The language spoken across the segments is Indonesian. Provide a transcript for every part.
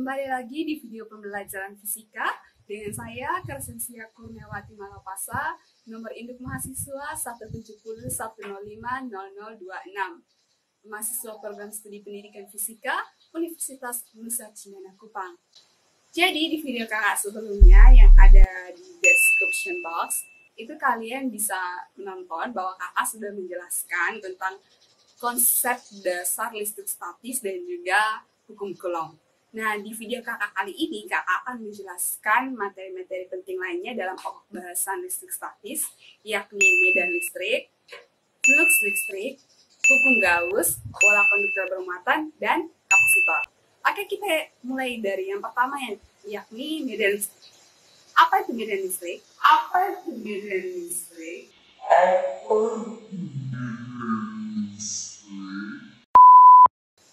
Kembali lagi di video pembelajaran fisika dengan saya Karsensia Kurniawati Malapasa, nomor induk mahasiswa 17010500026, mahasiswa program studi pendidikan fisika Universitas Nusa Cendana Kupang. Jadi di video kakak sebelumnya yang ada di description box, itu kalian bisa menonton bahwa kakak sudah menjelaskan tentang konsep dasar listrik statis dan juga hukum Coulomb. Nah, di video kakak kali ini, kakak akan menjelaskan materi-materi penting lainnya dalam pokok bahasan listrik statis, yakni medan listrik, flux listrik, hukum Gauss, pola konduktor bermuatan, dan kapasitor. Oke, kita mulai dari yang pertama, yakni medan listrik. Apa itu medan listrik?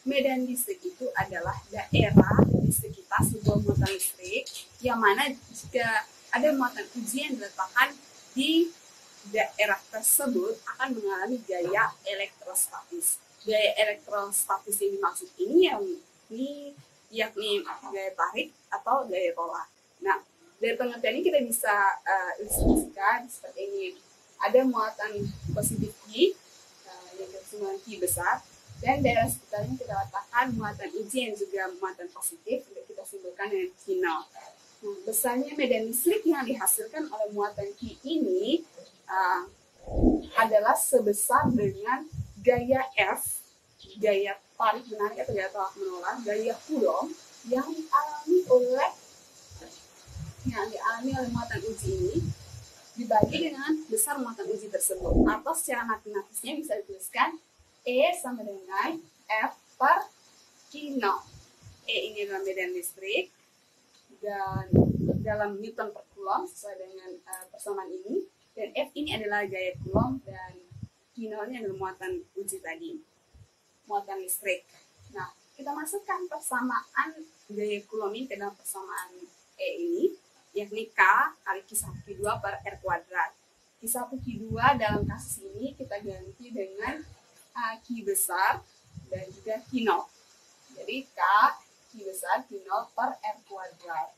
Medan listrik itu adalah daerah di sekitar sebuah muatan listrik yang mana jika ada muatan uji yang diletakkan di daerah tersebut akan mengalami gaya elektrostatis. Gaya elektrostatis yang dimaksud ini yakni gaya tarik atau gaya tolak. Nah, dari pengertian ini kita bisa ilustrasikan seperti ini. Ada muatan positif Q yang berjumlah Q besar, dan daerah sekitarnya kita letakkan muatan uji yang juga muatan positif, untuk kita simpulkan dengan Q0. Nah, besarnya medan listrik yang dihasilkan oleh muatan Q ini adalah sebesar dengan gaya F, gaya tarik menarik atau gaya tolak menolak, gaya Coulomb yang dialami oleh muatan uji ini dibagi dengan besar muatan uji tersebut, atau secara matematisnya bisa dituliskan E sama dengan F per Q0. E ini adalah medan listrik dan dalam Newton per Coulomb sesuai dengan persamaan ini, dan F ini adalah gaya Coulomb dan Q0 ini adalah muatan uji tadi, muatan listrik. Nah, kita masukkan persamaan gaya Coulomb ini ke dalam persamaan E ini, yakni K kali Q1 Q2 per R kuadrat. Q1 Q2 dalam kasus ini kita ganti dengan Q besar dan juga Q0. Jadi K Q besar Q0 per R kuadrat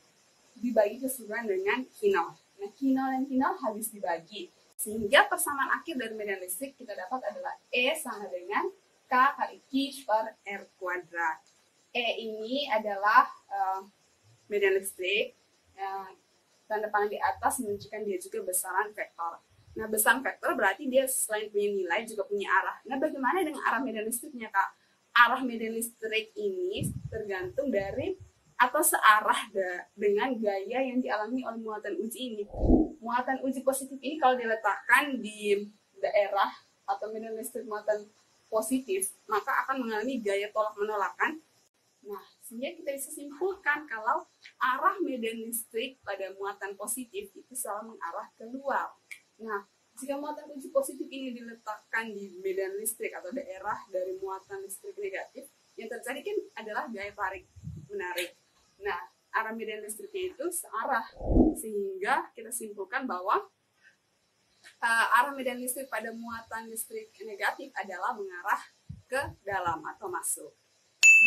dibagi keseluruhan dengan Q0. Nah, Q0 dan Q0 habis dibagi, sehingga persamaan akhir dari medan listrik kita dapat adalah E sama dengan K kali Q per R kuadrat. E ini adalah medan listrik. Tanda panah di atas menunjukkan dia juga besaran vektor. Nah, besaran vektor berarti dia selain punya nilai juga punya arah. Nah, bagaimana dengan arah medan listriknya, Kak? Arah medan listrik ini tergantung dari atau searah dengan gaya yang dialami oleh muatan uji ini. Muatan uji positif ini kalau diletakkan di daerah atau medan listrik muatan positif, maka akan mengalami gaya tolak menolakan. Nah, sehingga kita bisa simpulkan kalau arah medan listrik pada muatan positif itu selalu mengarah keluar. Nah, jika muatan uji positif ini diletakkan di medan listrik atau daerah dari muatan listrik negatif, yang terjadi kan adalah gaya tarik menarik. Nah, arah medan listriknya itu searah, sehingga kita simpulkan bahwa arah medan listrik pada muatan listrik negatif adalah mengarah ke dalam atau masuk.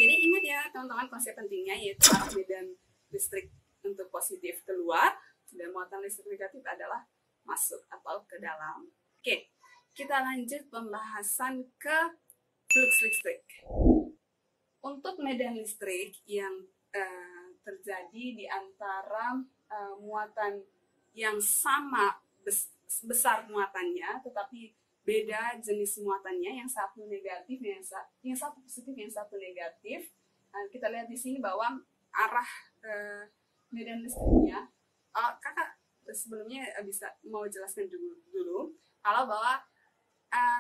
Jadi ingat ya teman-teman, konsep pentingnya yaitu arah medan listrik untuk positif keluar dan muatan listrik negatif adalah masuk atau ke dalam. Oke, kita lanjut pembahasan ke flux listrik. Untuk medan listrik yang terjadi di antara muatan yang sama besar muatannya, tetapi beda jenis muatannya, yang satu negatif, yang satu positif, yang satu negatif. Kita lihat di sini bahwa arah medan listriknya, kakak sebelumnya bisa mau jelaskan dulu kalau bahwa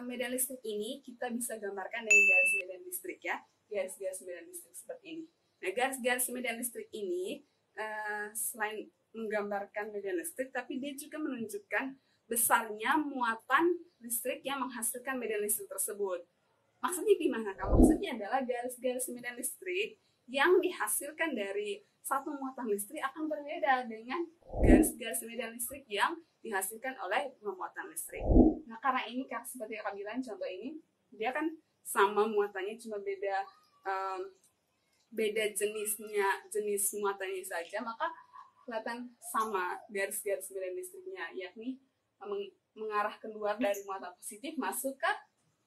medan listrik ini kita bisa gambarkan dengan garis medan listrik ya, garis-garis medan listrik seperti ini. Nah, garis-garis medan listrik ini selain menggambarkan medan listrik, tapi dia juga menunjukkan besarnya muatan listrik yang menghasilkan medan listrik tersebut. Maksudnya gimana, Kak? Maksudnya adalah garis-garis medan listrik yang dihasilkan dari satu muatan listrik akan berbeda dengan garis-garis medan listrik yang dihasilkan oleh dua muatan listrik. Nah, karena ini, Kak, seperti yang Kak bilang, contoh ini, dia kan sama muatannya, cuma beda beda jenis muatannya saja, maka kelihatan sama garis-garis medan listriknya, yakni mengarah keluar dari muatan positif masuk ke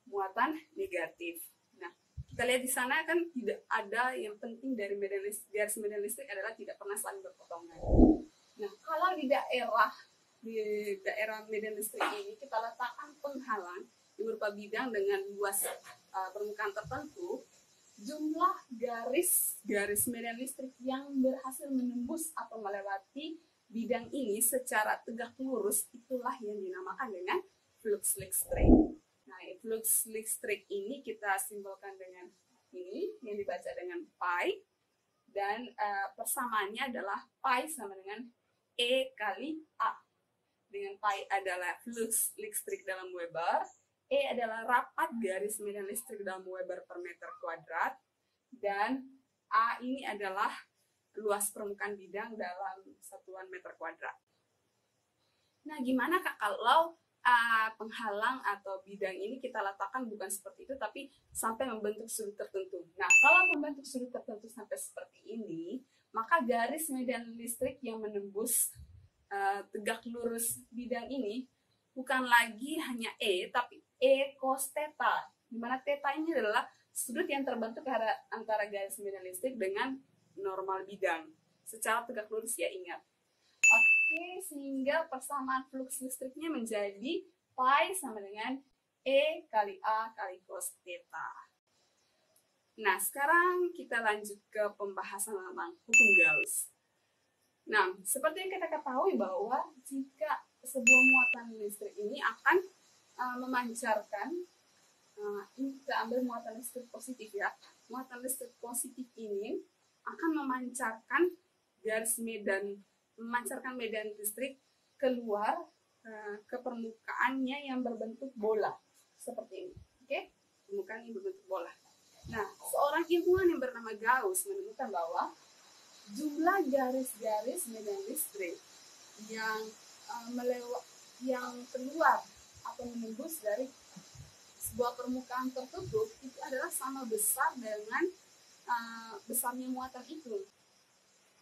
muatan negatif. Nah, kita lihat di sana kan tidak ada, yang penting dari garis medan listrik adalah tidak pernah saling berpotongan. Nah, kalau di daerah medan listrik ini kita letakkan penghalang yang berupa bidang dengan luas permukaan tertentu, jumlah garis medan listrik yang berhasil menembus atau melewati bidang ini secara tegak lurus, itulah yang dinamakan dengan flux listrik. Nah, flux listrik ini kita simbolkan dengan ini yang dibaca dengan pi, dan persamaannya adalah pi sama dengan E kali A. Dengan pi adalah flux listrik dalam Weber, E adalah rapat garis medan listrik dalam Weber per meter kuadrat, dan A ini adalah luas permukaan bidang dalam satuan meter kuadrat. Nah, gimana Kak kalau penghalang atau bidang ini kita letakkan bukan seperti itu, tapi sampai membentuk sudut tertentu? Nah, kalau membentuk sudut tertentu sampai seperti ini, maka garis medan listrik yang menembus tegak lurus bidang ini bukan lagi hanya E, tapi E cos theta, di mana theta ini adalah sudut yang terbentuk antara garis medan listrik dengan normal bidang secara tegak lurus, ya, ingat. Oke, sehingga persamaan flux listriknya menjadi pi sama dengan E kali A kali cos theta. Nah, sekarang kita lanjut ke pembahasan tentang hukum Gauss. Nah, seperti yang kita ketahui bahwa jika sebuah muatan listrik ini akan memancarkan, ini kita ambil muatan listrik positif, ya. Muatan listrik positif ini akan memancarkan medan listrik keluar ke permukaannya yang berbentuk bola seperti ini. Oke, permukaan yang berbentuk bola. Nah, seorang ilmuwan yang bernama Gauss menemukan bahwa jumlah garis-garis medan listrik yang keluar atau menembus dari sebuah permukaan tertutup itu adalah sama besar dengan besarnya muatan itu,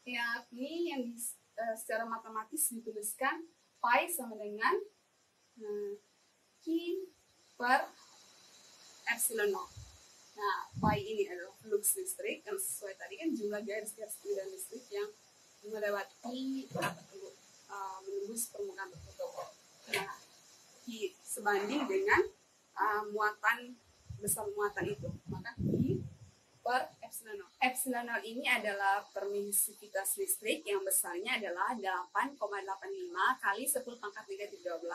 yakni yang secara matematis dituliskan pi sama dengan Q per epsilon 0. Nah, pi ini adalah flux listrik, yang sesuai tadi kan jumlah garis-garis medan listrik yang melewati menembus permukaan tertutup. Nah, Q sebanding dengan besar muatan itu, maka Q per epsilon 0. Epsilon 0 ini adalah permisivitas listrik yang besarnya adalah 8,85 kali 10 pangkat negatif 12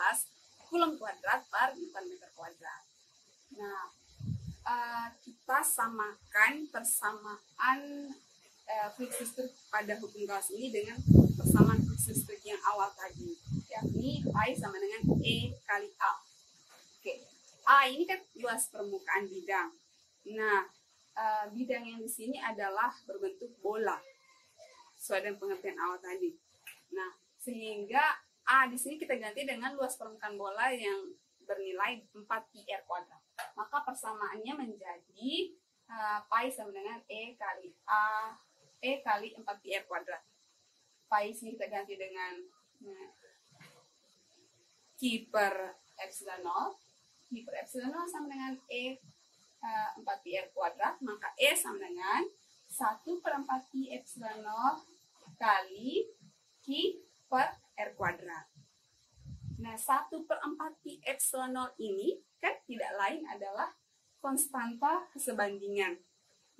Coulomb kuadrat per Newton meter kuadrat. Nah, kita samakan persamaan flux listrik pada hukum Gauss ini dengan persamaan flux listrik yang awal tadi, yakni pi sama dengan E kali A. Oke, A ini kan luas permukaan bidang. Nah, bidang yang di sini adalah berbentuk bola, sesuai dengan pengertian awal tadi. Nah, sehingga A di sini kita ganti dengan luas permukaan bola yang bernilai 4πr kuadrat. Maka persamaannya menjadi pi sama dengan E kali 4πr kuadrat. Pi sini kita ganti dengan Q per epsilon 0. Q per epsilon 0 sama dengan E 4πr kuadrat, maka E sama dengan 1/4 pi epsilon 0 kali Q per R kuadrat. Nah, 1/4 pi epsilon 0 ini kan tidak lain adalah konstanta kesebandingan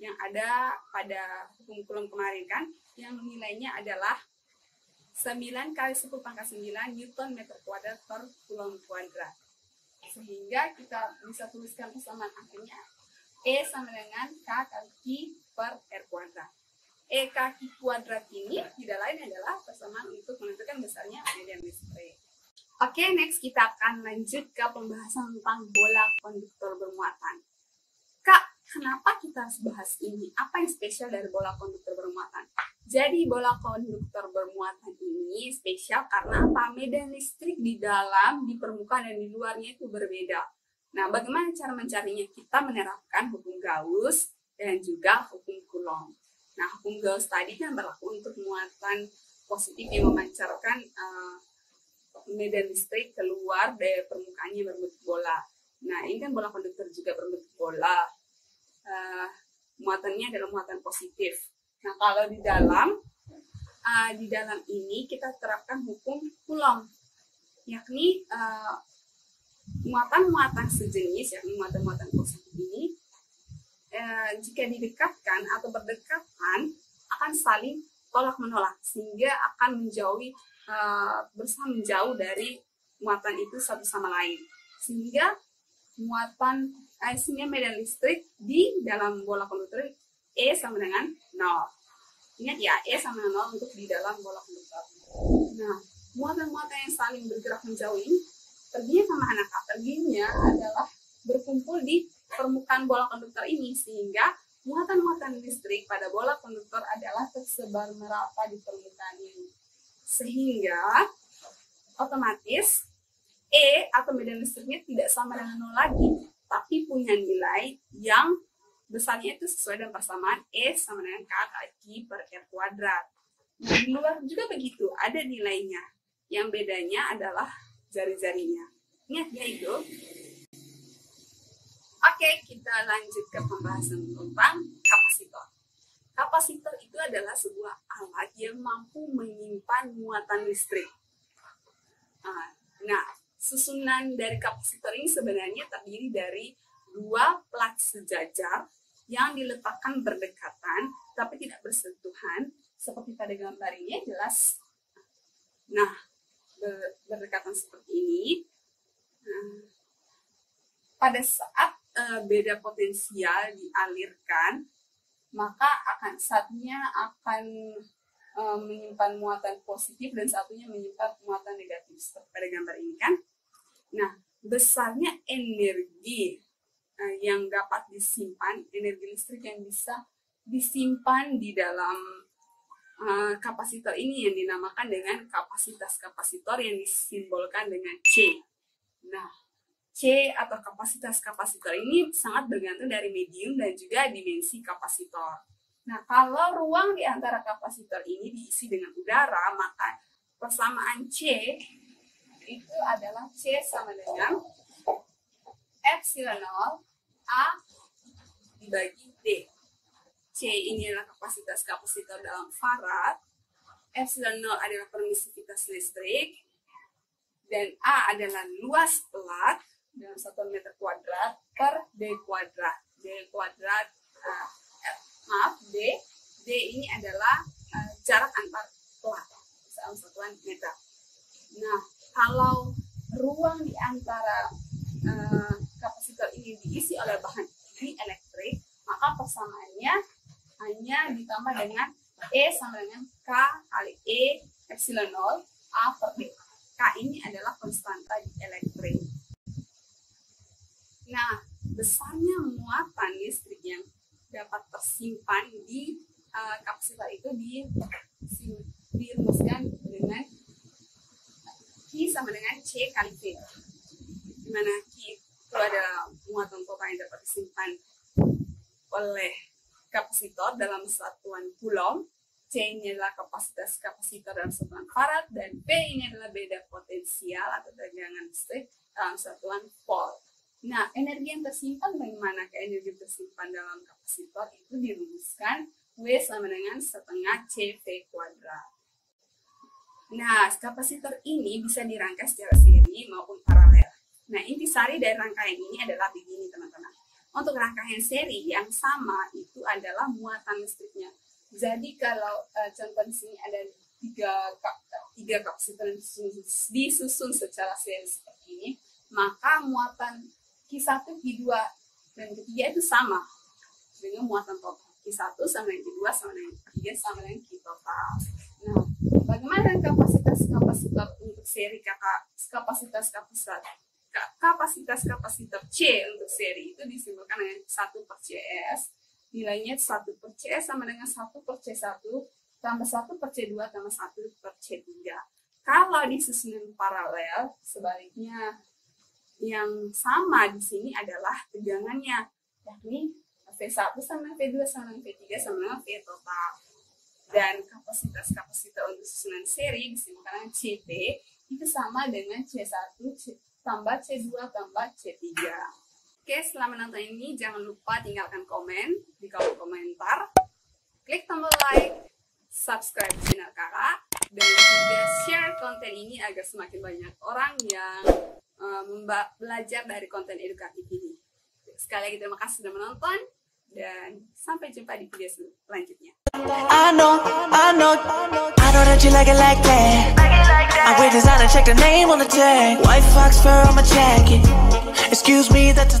yang ada pada hukum Coulomb kemarin kan, yang nilainya adalah 9 kali 10 pangkat 9 Newton meter kuadrat per Coulomb kuadrat. Sehingga kita bisa tuliskan persamaan akhirnya E sama dengan K kali Q per R kuadrat. E kaki kuadrat ini tidak lain adalah persamaan untuk menentukan besarnya medan listrik. Oke, next kita akan lanjut ke pembahasan tentang bola konduktor bermuatan. Kak, kenapa kita harus bahas ini? Apa yang spesial dari bola konduktor bermuatan? Jadi bola konduktor bermuatan ini spesial karena apa? Medan listrik di dalam, di permukaan dan di luarnya itu berbeda. Nah, bagaimana cara mencarinya? Kita menerapkan hukum Gauss dan juga hukum Coulomb. Nah, hukum Gauss tadi kan berlaku untuk muatan positif yang memancarkan medan listrik keluar dari permukaannya berbentuk bola. Nah, ini kan bola konduktor juga berbentuk bola. Muatannya adalah muatan positif. Nah, kalau di dalam ini kita terapkan hukum Coulomb, yakni muatan-muatan sejenis, yakni muatan-muatan positif ini, jika didekatkan atau berdekatan akan saling tolak-menolak, sehingga akan berusaha menjauh dari muatan itu satu sama lain, sehingga medan listrik di dalam bola konduktor E sama dengan 0. Ingat ya, E sama dengan 0 untuk di dalam bola konduktor. Nah, muatan-muatan yang saling bergerak menjauh ini perginya kemana? Perginya adalah berkumpul di permukaan bola konduktor ini, sehingga muatan-muatan listrik pada bola konduktor adalah tersebar merata di permukaan ini. Sehingga otomatis E atau medan listriknya tidak sama dengan 0 lagi, tapi punya nilai yang besarnya itu sesuai dengan persamaan E sama dengan K kali per R kuadrat. Nah, di luar juga begitu, ada nilainya. Yang bedanya adalah jari-jarinya. Ingat ya itu. Oke, kita lanjut ke pembahasan tentang kapasitor. Kapasitor itu adalah sebuah alat yang mampu menyimpan muatan listrik. Nah, susunan dari kapasitor ini sebenarnya terdiri dari dua plat sejajar yang diletakkan berdekatan tapi tidak bersentuhan, seperti pada gambar ini jelas. Nah, berdekatan seperti ini. Pada saat beda potensial dialirkan, maka satunya akan menyimpan muatan positif dan satunya menyimpan muatan negatif, seperti pada gambar ini kan. Nah, besarnya energi yang dapat disimpan, energi listrik yang bisa disimpan di dalam kapasitor ini yang dinamakan dengan kapasitas kapasitor yang disimbolkan dengan C. Nah, C atau kapasitas kapasitor ini sangat bergantung dari medium dan juga dimensi kapasitor. Nah, kalau ruang di antara kapasitor ini diisi dengan udara, maka persamaan C itu adalah C sama dengan epsilon 0 A dibagi D. C ini adalah kapasitas kapasitor dalam farad, epsilon 0 adalah permisivitas listrik, dan A adalah luas plat dalam satuan meter kuadrat per D kuadrat. D ini adalah jarak antar plat dalam satuan meter. Nah, kalau ruang di antara kapasitor ini diisi oleh bahan elektrik, maka persamaannya hanya ditambah dengan E sama dengan K kali E epsilon 0 A per D. K ini adalah konstanta di elektrik. Nah, besarnya muatan listrik yang dapat tersimpan di kapasitor itu dirumuskan dengan Q sama dengan C kali V. Di mana Q itu adalah muatan total yang dapat disimpan oleh kapasitor dalam satuan Coulomb, C ini adalah kapasitas kapasitor dalam satuan farad, dan P ini adalah beda potensial atau tegangan listrik dalam satuan volt. Nah, energi yang tersimpan bagaimana? Energi yang tersimpan dalam kapasitor itu dirumuskan W sama dengan setengah CV kuadrat. Nah, kapasitor ini bisa dirangkai secara seri maupun paralel. Nah, intisari dari rangkaian ini adalah begini, teman-teman. Untuk rangkaian seri yang sama itu adalah muatan listriknya. Jadi kalau contoh di sini ada tiga kapasitor disusun secara seri seperti ini, maka muatan Q1, Q2, dan Q3 itu sama dengan muatan total. Q1 sama dengan Q2 sama dengan Q3 sama dengan Q total. Nah, bagaimana kapasitas kapasitor untuk seri kapasitor C untuk seri itu disimbolkan dengan 1 per CS. Nilainya 1 per CS sama dengan 1 per C1 tambah 1 per C2 tambah 1 per C3. Kalau di susunan paralel, sebaliknya yang sama di sini adalah tegangannya, yakni V1 sama V2 sama dengan V3 sama dengan V total. Dan kapasitas untuk susunan seri disimpulkan CP itu sama dengan C1 tambah C2 tambah C3. Oke, setelah menonton ini jangan lupa tinggalkan komen di kolom komentar, klik tombol like, subscribe channel kakak, dan juga share konten ini agar semakin banyak orang yang belajar dari konten edukatif ini. Sekali lagi terima kasih sudah menonton dan sampai jumpa di video selanjutnya. I know that you like it like that. I wear designer, check the name on the tag. White fox fur on my jacket. Excuse me, that's a